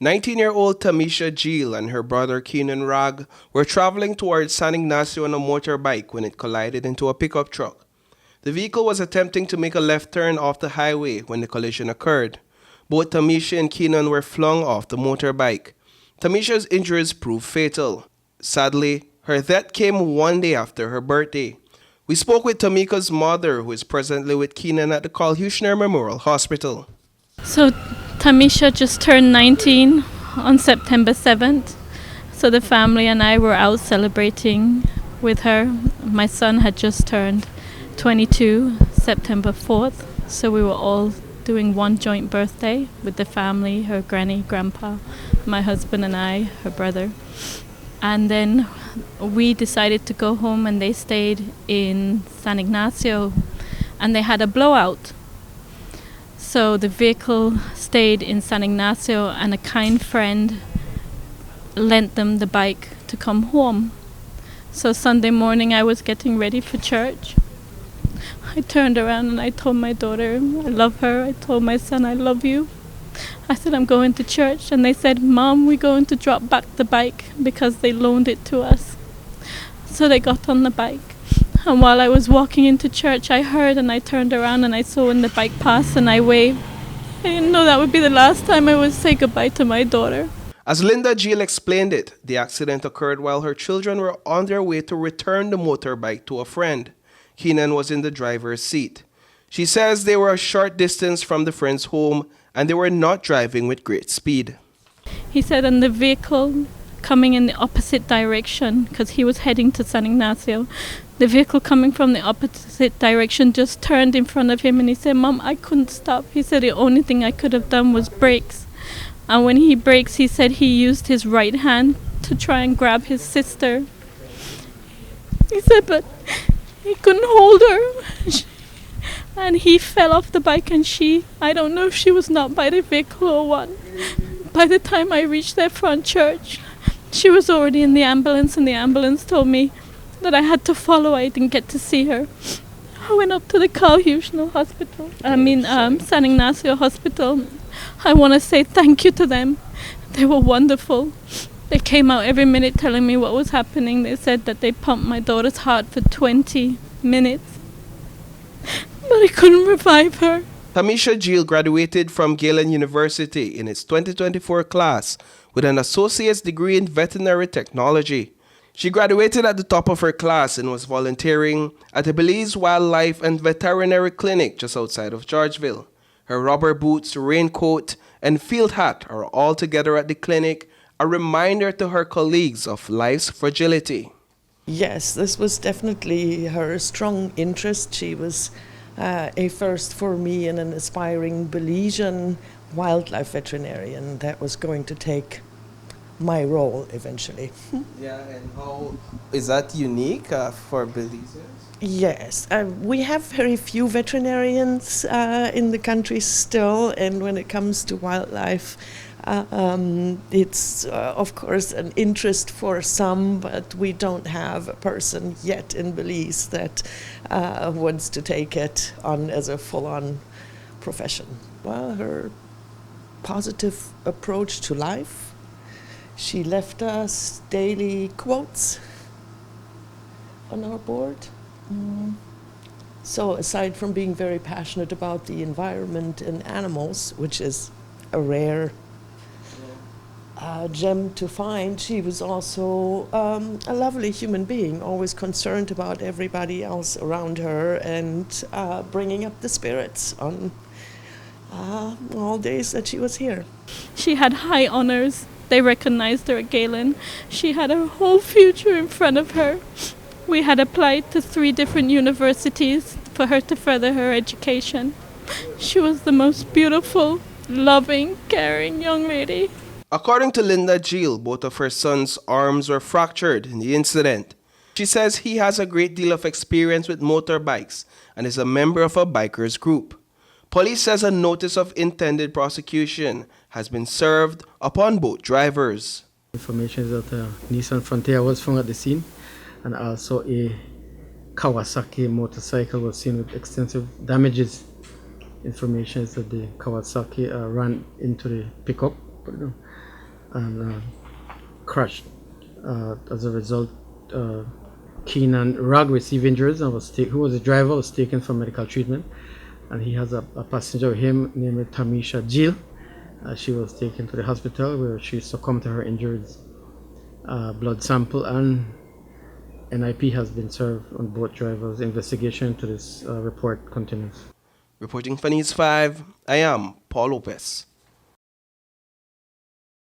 19-year-old Tamisha Jeal and her brother Keenan Wragg were traveling towards San Ignacio on a motorbike when it collided into a pickup truck. The vehicle was attempting to make a left turn off the highway when the collision occurred. Both Tamisha and Keenan were flung off the motorbike. Tamisha's injuries proved fatal. Sadly, her death came one day after her birthday. We spoke with Tamika's mother, who is presently with Keenan at the Carl Huchner Memorial Hospital. So Tamisha just turned 19 on September 7th. So the family and I were out celebrating with her. My son had just turned 22 September 4th. So we were all doing one joint birthday with the family, her granny, grandpa, my husband and I, her brother. And then we decided to go home, and they stayed in San Ignacio, and they had a blowout. So the vehicle stayed in San Ignacio, and a kind friend lent them the bike to come home. So Sunday morning I was getting ready for church. I turned around and I told my daughter I love her. I told my son I love you. I said I'm going to church, and they said, Mom, we're going to drop back the bike because they loaned it to us. So they got on the bike. And while I was walking into church, I heard, and I turned around and I saw when the bike passed, and I waved. I didn't know that would be the last time I would say goodbye to my daughter. As Linda Jeal explained it, the accident occurred while her children were on their way to return the motorbike to a friend. Keenan was in the driver's seat. She says they were a short distance from the friend's home, and they were not driving with great speed. He said, and the vehicle coming in the opposite direction, because he was heading to San Ignacio, the vehicle coming from the opposite direction just turned in front of him, and he said, Mom, I couldn't stop. He said the only thing I could have done was brakes. And when he brakes, he said he used his right hand to try and grab his sister. He said, but he couldn't hold her. And he fell off the bike, and I don't know if she was knocked by the vehicle or what. By the time I reached their front church, she was already in the ambulance, and the ambulance told me that I had to follow. I didn't get to see her. I went up to the Carl Huchner Hospital, San Ignacio Hospital. I want to say thank you to them. They were wonderful. They came out every minute telling me what was happening. They said that they pumped my daughter's heart for 20 minutes. But I couldn't revive her. Tamisha Jeal graduated from Galen University in its 2024 class with an associate's degree in veterinary technology. She graduated at the top of her class and was volunteering at the Belize Wildlife and Veterinary Clinic just outside of Georgeville. Her rubber boots, raincoat, and field hat are all together at the clinic, a reminder to her colleagues of life's fragility. Yes, this was definitely her strong interest. She was a first for me and an aspiring Belizean wildlife veterinarian that was going to take my role eventually. Yeah, and how is that unique for Belize? Yes, we have very few veterinarians in the country still, and when it comes to wildlife, it's of course an interest for some, but we don't have a person yet in Belize that wants to take it on as a full-on profession. Well, her positive approach to life. She left us daily quotes on our board. So aside from being very passionate about the environment and animals, which is a rare gem to find, she was also a lovely human being, always concerned about everybody else around her and bringing up the spirits on all days that she was here. She had high honors. They recognized her at Galen. She had her whole future in front of her. We had applied to 3 different universities for her to further her education. She was the most beautiful, loving, caring young lady. According to Linda Jeal, both of her sons' arms were fractured in the incident. She says he has a great deal of experience with motorbikes and is a member of a bikers group. Police says a notice of intended prosecution has been served upon both drivers. Information is that a Nissan Frontier was found at the scene, and also a Kawasaki motorcycle was seen with extensive damages. Information is that the Kawasaki ran into the pickup, and crashed. As a result, Keenan Wragg received injuries and who was the driver, was taken for medical treatment. And he has a passenger with him named Tamisha Jeal. She was taken to the hospital where she succumbed to her injuries. Blood sample and NIP has been served on both drivers. Investigation to this report continues. Reporting for News 5, I am Paul Lopez.